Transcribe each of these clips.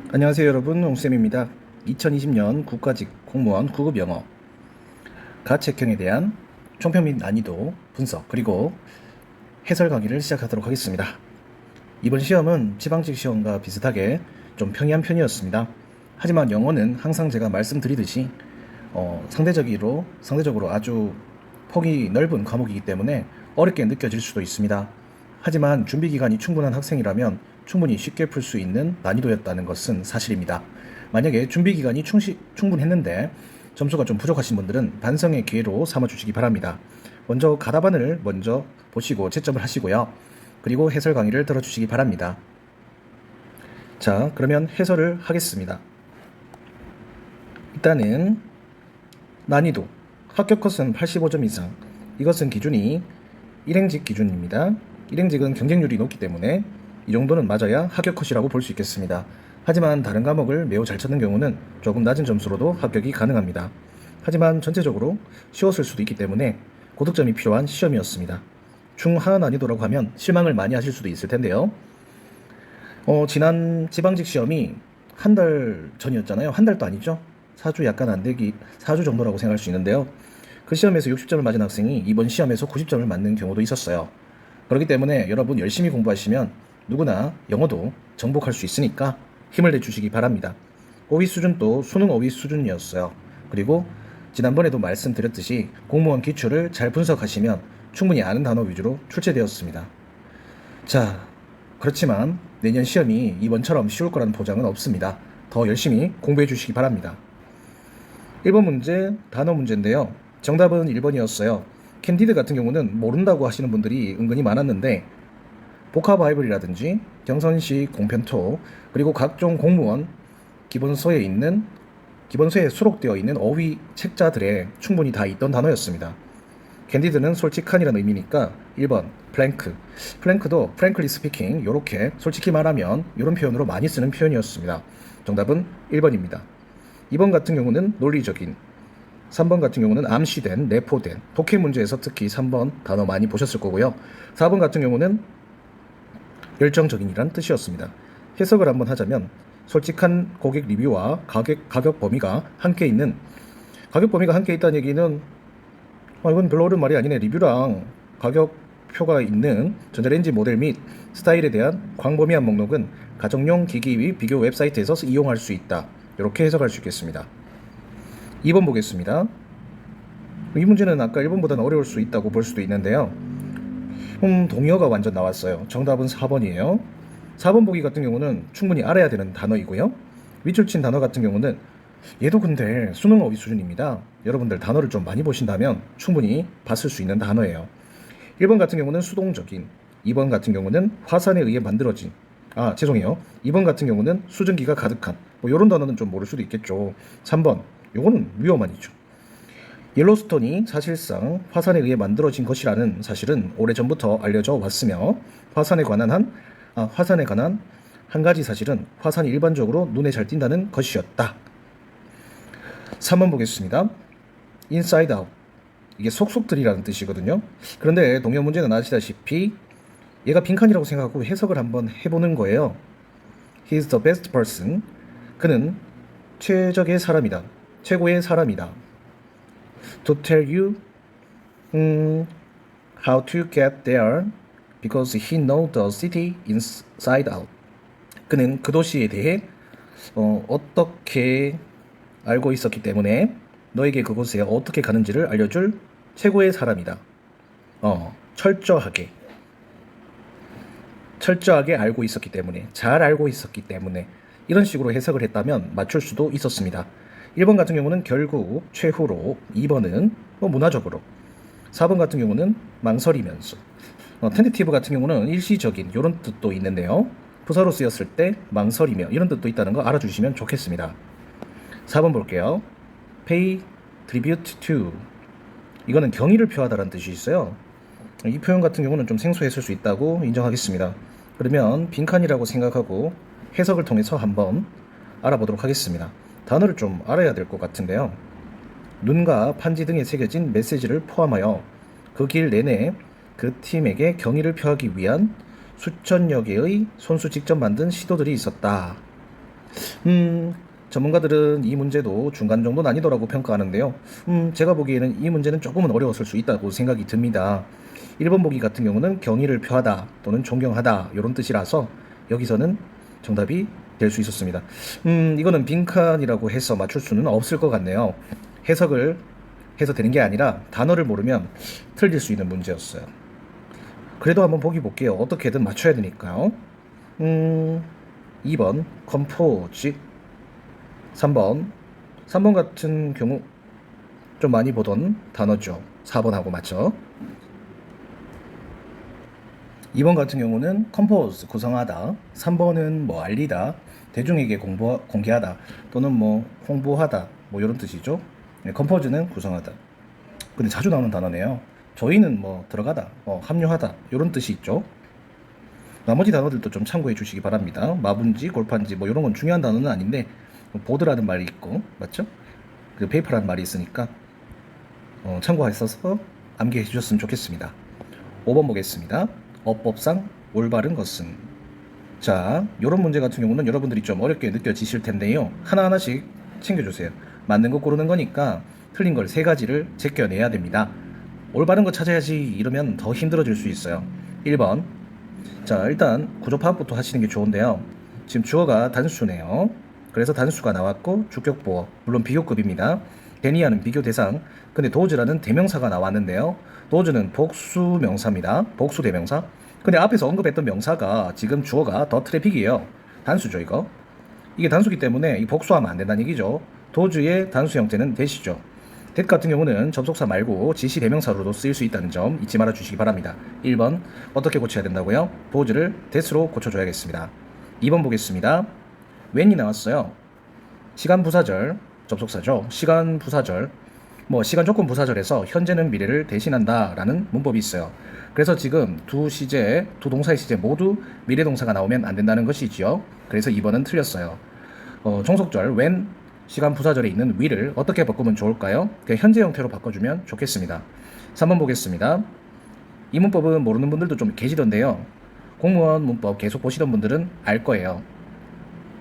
안녕하세요 여러분, 홍쌤입니다. 2020년 국가직 공무원 구급 영어 가책형에 대한 총평 및 난이도 분석 그리고 해설 강의를 시작하도록 하겠습니다. 이번 시험은 지방직 시험과 비슷하게 좀 평이한 편이었습니다. 하지만 영어는 항상 제가 말씀드리듯이 상대적으로 아주 폭이 넓은 과목이기 때문에 어렵게 느껴질 수도 있습니다. 하지만 준비 기간이 충분한 학생이라면 충분히 쉽게 풀 수 있는 난이도였다는 것은 사실입니다. 만약에 준비 기간이 충분했는데 점수가 좀 부족하신 분들은 반성의 기회로 삼아주시기 바랍니다. 먼저 가답안을 먼저 보시고 채점을 하시고요. 그리고 해설 강의를 들어주시기 바랍니다. 자, 그러면 해설을 하겠습니다. 일단은 난이도 합격 컷은 85점 이상. 이것은 기준이 일행직 기준입니다. 일행직은 경쟁률이 높기 때문에 이 정도는 맞아야 합격 컷이라고 볼 수 있겠습니다. 하지만 다른 과목을 매우 잘 찾는 경우는 조금 낮은 점수로도 합격이 가능합니다. 하지만 전체적으로 쉬웠을 수도 있기 때문에 고득점이 필요한 시험이었습니다. 중하 난이도라고 하면 실망을 많이 하실 수도 있을 텐데요. 지난 지방직 시험이 한 달 전이었잖아요. 한 달도 아니죠. 4주 약간 안 되기, 4주 정도라고 생각할 수 있는데요. 그 시험에서 60점을 맞은 학생이 이번 시험에서 90점을 맞는 경우도 있었어요. 그렇기 때문에 여러분 열심히 공부하시면 누구나 영어도 정복할 수 있으니까 힘을 내주시기 바랍니다. 어휘 수준도 수능 어휘 수준이었어요. 그리고 지난번에도 말씀드렸듯이 공무원 기출을 잘 분석하시면 충분히 아는 단어 위주로 출제되었습니다. 자, 그렇지만 내년 시험이 이번처럼 쉬울 거라는 보장은 없습니다. 더 열심히 공부해 주시기 바랍니다. 1번 문제 단어 문제인데요. 정답은 1번이었어요. 캔디드 같은 경우는 모른다고 하시는 분들이 은근히 많았는데 복합바이블이라든지 경선시 공편토 그리고 각종 공무원 기본서에 수록되어 있는 어휘 책자들에 충분히 다 있던 단어였습니다. 캔디드는 솔직한이라는 의미니까 1번 플랭크도 프랭클리 스피킹 요렇게 솔직히 말하면 이런 표현으로 많이 쓰는 표현이었습니다. 정답은 1번입니다. 2번 같은 경우는 논리적인, 3번 같은 경우는 암시된, 내포된, 독해 문제에서 특히 3번 단어 많이 보셨을 거고요. 4번 같은 경우는 열정적인이란 뜻이었습니다. 해석을 한번 하자면 솔직한 고객 리뷰와 가격 범위가 함께 있는, 가격 범위가 함께 있다는 얘기는 이건 별로 어려운 말이 아니네. 리뷰랑 가격표가 있는 전자레인지 모델 및 스타일에 대한 광범위한 목록은 가정용 기기 및 비교 웹사이트에서 이용할 수 있다. 이렇게 해석할 수 있겠습니다. 2번 보겠습니다. 이 문제는 아까 1번보다는 어려울 수 있다고 볼 수도 있는데요. 동의어가 완전 나왔어요. 정답은 4번이에요. 4번 보기 같은 경우는 충분히 알아야 되는 단어이고요. 밑줄 친 단어 같은 경우는 얘도 근데 수능 어휘 수준입니다. 여러분들 단어를 좀 많이 보신다면 충분히 봤을 수 있는 단어예요. 1번 같은 경우는 수동적인, 2번 같은 경우는 화산에 의해 만들어진, 2번 같은 경우는 수증기가 가득한, 이런 단어는 좀 모를 수도 있겠죠. 3번, 요거는 위험한이죠. 옐로스톤이 사실상 화산에 의해 만들어진 것이라는 사실은 오래전부터 알려져 왔으며 화산에 관한 한 가지 사실은 화산이 일반적으로 눈에 잘 띈다는 것이었다. 3번 보겠습니다. inside out, 이게 속속들이라는 뜻이거든요. 그런데 동요 문제는 아시다시피 얘가 빈칸이라고 생각하고 해석을 한번 해보는 거예요. He is the best person. 그는 최적의 사람이다. 최고의 사람이다. To tell you how to get there because he knows the city inside out. 그는 그 도시에 대해 어떻게 알고 있었기 때문에 너에게 그곳에 어떻게 가는지를 알려줄 최고의 사람이다. 철저하게 알고 있었기 때문에, 잘 알고 있었기 때문에 이런 식으로 해석을 했다면 맞출 수도 있었습니다. 1번 같은 경우는 결국, 최후로, 2번은 문화적으로, 4번 같은 경우는 망설이면서, 텐티티브 같은 경우는 일시적인 이런 뜻도 있는데요. 부사로 쓰였을 때 망설이며 이런 뜻도 있다는 거 알아주시면 좋겠습니다. 4번 볼게요. pay tribute to, 이거는 경의를 표하다라는 뜻이 있어요. 이 표현 같은 경우는 좀 생소했을 수 있다고 인정하겠습니다. 그러면 빈칸이라고 생각하고 해석을 통해서 한번 알아보도록 하겠습니다. 단어를 좀 알아야 될 것 같은데요. 눈과 판지 등에 새겨진 메시지를 포함하여 그 길 내내 그 팀에게 경의를 표하기 위한 수천여 개의 손수 직접 만든 시도들이 있었다. 음, 전문가들은 이 문제도 중간 정도 난이도라고 평가하는데요. 제가 보기에는 이 문제는 조금은 어려웠을 수 있다고 생각이 듭니다. 1번 보기 같은 경우는 경의를 표하다 또는 존경하다 이런 뜻이라서 여기서는 정답이 될 수 있었습니다. 이거는 빈칸이라고 해서 맞출 수는 없을 것 같네요. 해석을 해서 되는 게 아니라 단어를 모르면 틀릴 수 있는 문제였어요. 그래도 한번 보기 볼게요. 어떻게든 맞춰야 되니까요. 2번 컴포즈, 3번 같은 경우 좀 많이 보던 단어죠. 4번하고 맞죠? 2번 같은 경우는 컴포즈 구성하다, 3번은 뭐 알리다, 대중에게 공개하다 또는 뭐 홍보하다 뭐 이런 뜻이죠. 네, 컴포즈는 구성하다. 근데 자주 나오는 단어네요. 저희는 뭐 들어가다, 뭐 합류하다 이런 뜻이 있죠. 나머지 단어들도 좀 참고해 주시기 바랍니다. 마분지, 골판지 뭐 이런 건 중요한 단어는 아닌데 보드라는 말이 있고 맞죠? 그 페이퍼라는 말이 있으니까 참고하셔서 암기해 주셨으면 좋겠습니다. 5번 보겠습니다. 어법상 올바른 것은. 자, 이런 문제 같은 경우는 여러분들이 좀 어렵게 느껴지실 텐데요. 하나하나씩 챙겨주세요. 맞는 거 고르는 거니까 틀린 걸 3가지를 제껴내야 됩니다. 올바른 거 찾아야지 이러면 더 힘들어질 수 있어요. 1번. 자, 일단 구조 파악부터 하시는 게 좋은데요. 지금 주어가 단수네요. 그래서 단수가 나왔고 주격보어, 물론 비교급입니다. 데니아는 비교 대상, 근데 도즈라는 대명사가 나왔는데요. 도즈는 복수 명사입니다. 복수 대명사. 근데 앞에서 언급했던 명사가 지금 주어가 더 트래픽이에요. 단수죠, 이거. 이게 단수기 때문에 이 복수하면 안 된다는 얘기죠. 도주의 단수 형태는 대시죠. that 같은 경우는 접속사 말고 지시 대명사로도 쓰일 수 있다는 점 잊지 말아 주시기 바랍니다. 1번 어떻게 고쳐야 된다고요? does를 that으로 고쳐줘야겠습니다. 2번 보겠습니다. when이 나왔어요. 시간 부사절, 접속사죠. 시간 부사절, 뭐 시간 조건 부사절에서 현재는 미래를 대신한다 라는 문법이 있어요. 그래서 지금 두 시제, 두 동사의 시제 모두 미래 동사가 나오면 안 된다는 것이지요. 그래서 2번은 틀렸어요. 종속절 when 시간 부사절에 있는 will을 어떻게 바꾸면 좋을까요? 그냥 현재 형태로 바꿔주면 좋겠습니다. 3번 보겠습니다. 이 문법은 모르는 분들도 좀 계시던데요. 공무원 문법 계속 보시던 분들은 알 거예요.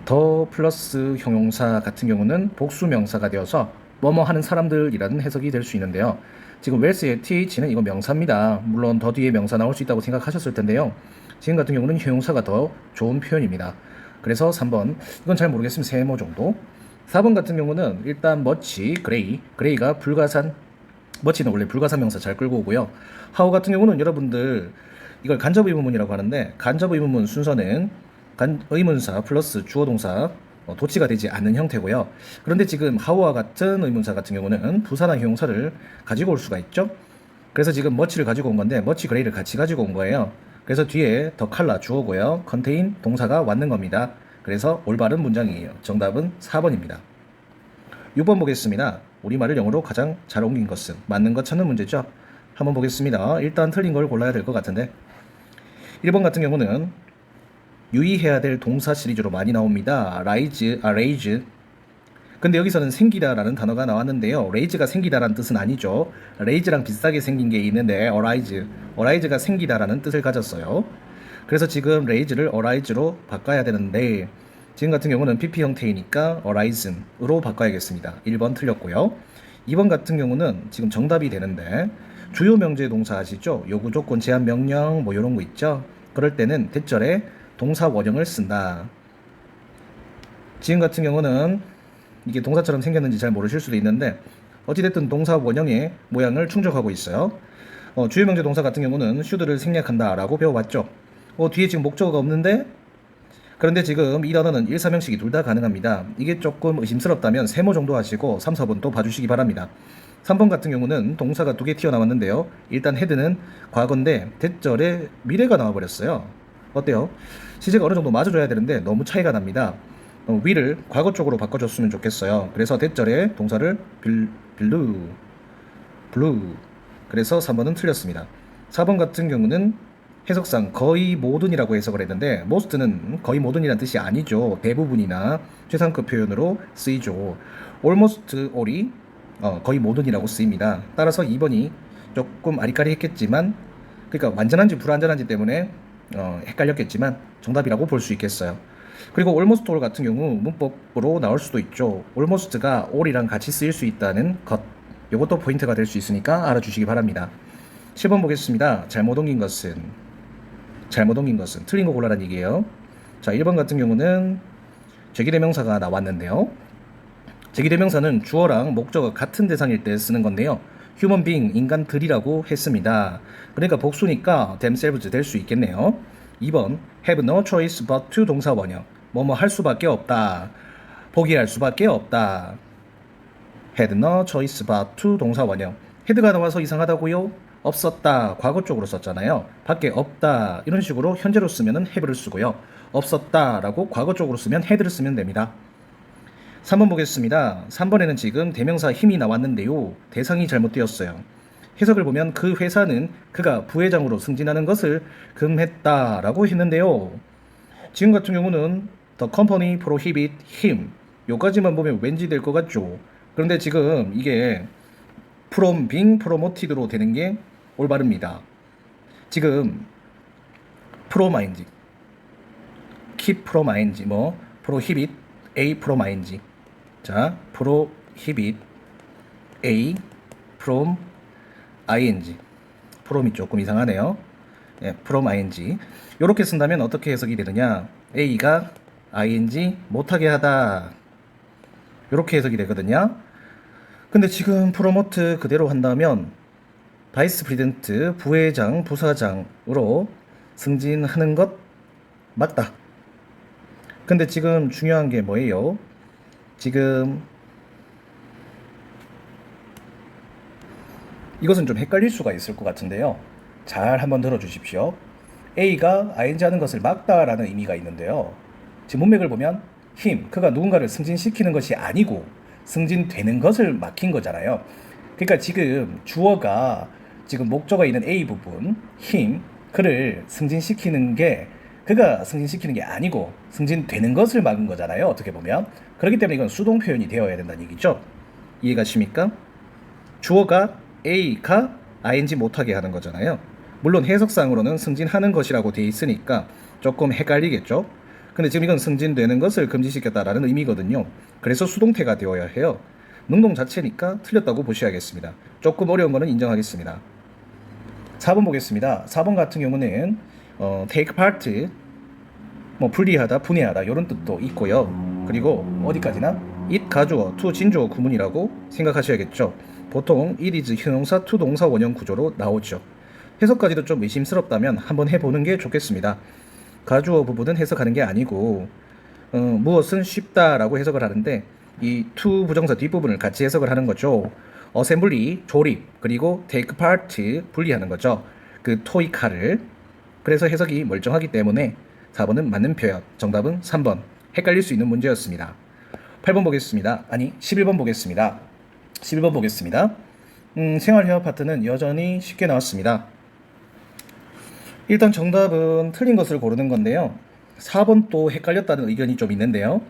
더 플러스 형용사 같은 경우는 복수 명사가 되어서 뭐뭐 하는 사람들이라는 해석이 될 수 있는데요. 지금 wells의 th는 이거 명사입니다. 물론 더 뒤에 명사 나올 수 있다고 생각하셨을 텐데요. 지금 같은 경우는 형용사가 더 좋은 표현입니다. 그래서 3번, 이건 잘 모르겠으면 세모 정도. 4번 같은 경우는 일단 머치, 그레이가 불가산, 머치는 원래 불가산 명사 잘 끌고 오고요. 하우 같은 경우는 여러분들 이걸 간접 의문문이라고 하는데 간접 의문문 순서는 의문사 플러스 주어 동사 도치가 되지 않는 형태고요. 그런데 지금 하우와 같은 의문사 같은 경우는 부사나 형용사를 가지고 올 수가 있죠. 그래서 지금 머치를 가지고 온 건데 머치 그레이를 같이 가지고 온 거예요. 그래서 뒤에 더 칼라 주어고요. 컨테인 동사가 왔는 겁니다. 그래서 올바른 문장이에요. 정답은 4번입니다. 6번 보겠습니다. 우리말을 영어로 가장 잘 옮긴 것은 맞는 것 찾는 문제죠. 한번 보겠습니다. 일단 틀린 걸 골라야 될 것 같은데 1번 같은 경우는 유의해야 될 동사 시리즈로 많이 나옵니다. raise. 근데 여기서는 생기다라는 단어가 나왔는데요. raise가 생기다라는 뜻은 아니죠. raise랑 비슷하게 생긴 게 있는데 arise가 생기다라는 뜻을 가졌어요. 그래서 지금 raise를 arise로 바꿔야 되는데 지금 같은 경우는 PP 형태이니까 arisen으로 바꿔야겠습니다. 1번 틀렸고요. 2번 같은 경우는 지금 정답이 되는데 주요 명제 동사 아시죠? 요구 조건 제한 명령 뭐 이런 거 있죠? 그럴 때는 대절에 동사 원형을 쓴다. 지금 같은 경우는 이게 동사처럼 생겼는지 잘 모르실 수도 있는데 어찌됐든 동사 원형의 모양을 충족하고 있어요. 주요 명제 동사 같은 경우는 should를 생략한다 라고 배워봤죠. 뒤에 지금 목적어가 없는데 그런데 지금 이 단어는 1, 3형식이 둘 다 가능합니다. 이게 조금 의심스럽다면 세모 정도 하시고 3, 4번 또 봐주시기 바랍니다. 3번 같은 경우는 동사가 2개 튀어나왔는데요. 일단 헤드는 과거인데 대절에 미래가 나와버렸어요. 어때요? 시제가 어느 정도 맞아줘야 되는데 너무 차이가 납니다. will을 과거 쪽으로 바꿔줬으면 좋겠어요. 그래서 대절에 동사를 blue. 그래서 3번은 틀렸습니다. 4번 같은 경우는 해석상 거의 모든이라고 해석을 했는데 most는 거의 모든이란 뜻이 아니죠. 대부분이나 최상급 표현으로 쓰이죠. almost all이 거의 모든이라고 쓰입니다. 따라서 2번이 조금 아리까리했겠지만 그러니까 완전한지 불완전한지 때문에 헷갈렸겠지만 정답이라고 볼 수 있겠어요. 그리고 almost all 같은 경우 문법으로 나올 수도 있죠. almost가 all이랑 같이 쓰일 수 있다는 것. 이것도 포인트가 될 수 있으니까 알아주시기 바랍니다. 10번 보겠습니다. 잘못 옮긴 것은 틀린 거 골라란 얘기예요. 자, 1번 같은 경우는 제기대명사가 나왔는데요. 제기대명사는 주어랑 목적어 같은 대상일 때 쓰는 건데요. human being, 인간들이라고 했습니다. 그러니까 복수니까 themselves 될 수 있겠네요. 2번 have no choice but to 동사 원형. 뭐뭐 할 수밖에 없다. 포기할 수밖에 없다. had no choice but to 동사 원형. had가 나와서 이상하다고요? 없었다. 과거 쪽으로 썼잖아요. 밖에 없다. 이런 식으로 현재로 쓰면 have를 쓰고요. 없었다라고 과거 쪽으로 쓰면 had를 쓰면 됩니다. 3번 보겠습니다. 3번에는 지금 대명사 힘이 나왔는데요. 대상이 잘못되었어요. 해석을 보면 그 회사는 그가 부회장으로 승진하는 것을 금했다라고 했는데요. 지금 같은 경우는 The company prohibit him. 요까지만 보면 왠지 될 것 같죠. 그런데 지금 이게 from being promoted로 되는 게 올바릅니다. 지금 from ing, keep from ing, 뭐 prohibit a from ing. 자, prohibit a from ing. from이 조금 이상하네요. 예, from ing. 이렇게 쓴다면 어떻게 해석이 되느냐? a가 ing 못하게 하다. 이렇게 해석이 되거든요. 근데 지금 promote 그대로 한다면 바이스 프리젠트, 부회장, 부사장으로 승진하는 것 맞다. 근데 지금 중요한 게 뭐예요? 지금 이것은 좀 헷갈릴 수가 있을 것 같은데요. 잘 한번 들어주십시오. A가 ing 하는 것을 막다라는 의미가 있는데요. 지금 문맥을 보면 him, 그가 누군가를 승진시키는 것이 아니고 승진되는 것을 막힌 거잖아요. 그러니까 지금 주어가 지금 목적어에 있는 A 부분, him, 그를 승진시키는 게 그가 승진시키는 게 아니고 승진되는 것을 막은 거잖아요. 어떻게 보면. 그렇기 때문에 이건 수동 표현이 되어야 된다는 얘기죠. 이해가십니까? 주어가 A가 ing 못하게 하는 거잖아요. 물론 해석상으로는 승진하는 것이라고 돼 있으니까 조금 헷갈리겠죠. 근데 지금 이건 승진되는 것을 금지시켰다라는 의미거든요. 그래서 수동태가 되어야 해요. 능동 자체니까 틀렸다고 보셔야겠습니다. 조금 어려운 거는 인정하겠습니다. 4번 보겠습니다. 4번 같은 경우는 take part, 뭐 분리하다, 분해하다 이런 뜻도 있고요. 그리고 어디까지나 it 가주어, to 진주어 구문이라고 생각하셔야겠죠. 보통 it is 형용사, to 동사 원형 구조로 나오죠. 해석까지도 좀 의심스럽다면 한번 해보는 게 좋겠습니다. 가주어 부분은 해석하는 게 아니고 무엇은 쉽다라고 해석을 하는데 이 to 부정사 뒷부분을 같이 해석을 하는 거죠. 어셈블리, 조립, 그리고 take part, 분리하는 거죠. 그 토이카를. 그래서 해석이 멀쩡하기 때문에 4번은 맞는 표현. 정답은 3번. 헷갈릴 수 있는 문제였습니다. 8번 보겠습니다. 아니, 11번 보겠습니다. 11번 보겠습니다. 생활회화 파트는 여전히 쉽게 나왔습니다. 일단 정답은 틀린 것을 고르는 건데요. 4번 또 헷갈렸다는 의견이 좀 있는데요.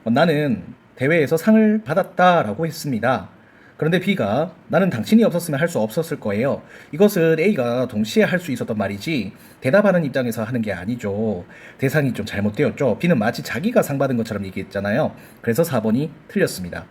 나는 대회에서 상을 받았다라고 했습니다. 그런데 B가 나는 당신이 없었으면 할 수 없었을 거예요. 이것은 A가 동시에 할 수 있었던 말이지 대답하는 입장에서 하는 게 아니죠. 대상이 좀 잘못되었죠. B는 마치 자기가 상 받은 것처럼 얘기했잖아요. 그래서 4번이 틀렸습니다.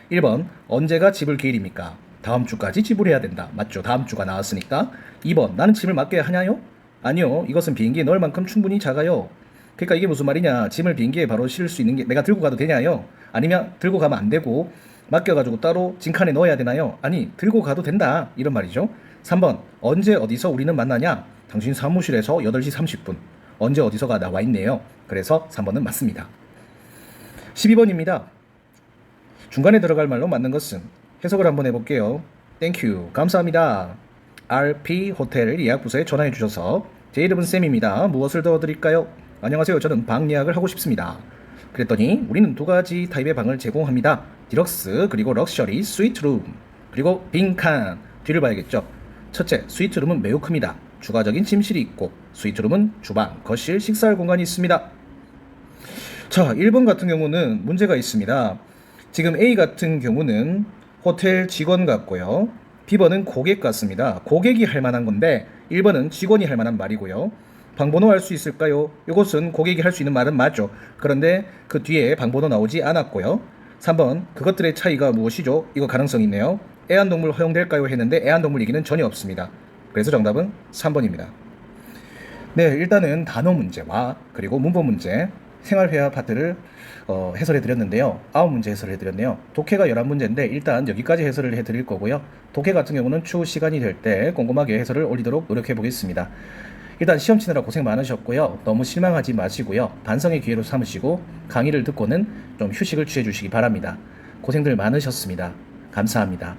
1번 언제가 지불 기일입니까? 다음 주까지 지불해야 된다. 맞죠? 다음 주가 나왔으니까. 2번 나는 짐을 맡겨야 하냐요? 아니요. 이것은 비행기에 넣을 만큼 충분히 작아요. 그러니까 이게 무슨 말이냐? 짐을 비행기에 바로 실을 수 있는 게 내가 들고 가도 되냐요? 아니면 들고 가면 안 되고 맡겨가지고 따로 짐칸에 넣어야 되나요? 아니, 들고 가도 된다. 이런 말이죠. 3번 언제 어디서 우리는 만나냐? 당신 사무실에서 8시 30분. 언제 어디서가 나와 있네요. 그래서 3번은 맞습니다. 12번입니다. 중간에 들어갈 말로 맞는 것은 해석을 한번 해볼게요. 땡큐. 감사합니다. RP 호텔 예약부서에 전화해 주셔서 제 이름은 쌤입니다. 무엇을 도와드릴까요? 안녕하세요. 저는 방 예약을 하고 싶습니다. 그랬더니 우리는 2가지 타입의 방을 제공합니다. 디럭스 그리고 럭셔리 스위트룸 그리고 빈칸. 뒤를 봐야겠죠. 첫째, 스위트룸은 매우 큽니다. 추가적인 침실이 있고 스위트룸은 주방, 거실, 식사할 공간이 있습니다. 자, 1번 같은 경우는 문제가 있습니다. 지금 A 같은 경우는 호텔 직원 같고요. B번은 고객 같습니다. 고객이 할 만한 건데 1번은 직원이 할 만한 말이고요. 방번호 알 수 있을까요? 이것은 고객이 할 수 있는 말은 맞죠. 그런데 그 뒤에 방번호 나오지 않았고요. 3번 그것들의 차이가 무엇이죠? 이거 가능성이 있네요. 애완동물 허용될까요? 했는데 애완동물 얘기는 전혀 없습니다. 그래서 정답은 3번입니다. 네, 일단은 단어 문제와 그리고 문법 문제, 생활회화 파트를 해설해 드렸는데요. 9문제 해설해 드렸네요. 독해가 11문제인데 일단 여기까지 해설을 해 드릴 거고요. 독해 같은 경우는 추후 시간이 될 때 꼼꼼하게 해설을 올리도록 노력해 보겠습니다. 일단 시험 치느라 고생 많으셨고요. 너무 실망하지 마시고요. 반성의 기회로 삼으시고 강의를 듣고는 좀 휴식을 취해 주시기 바랍니다. 고생들 많으셨습니다. 감사합니다.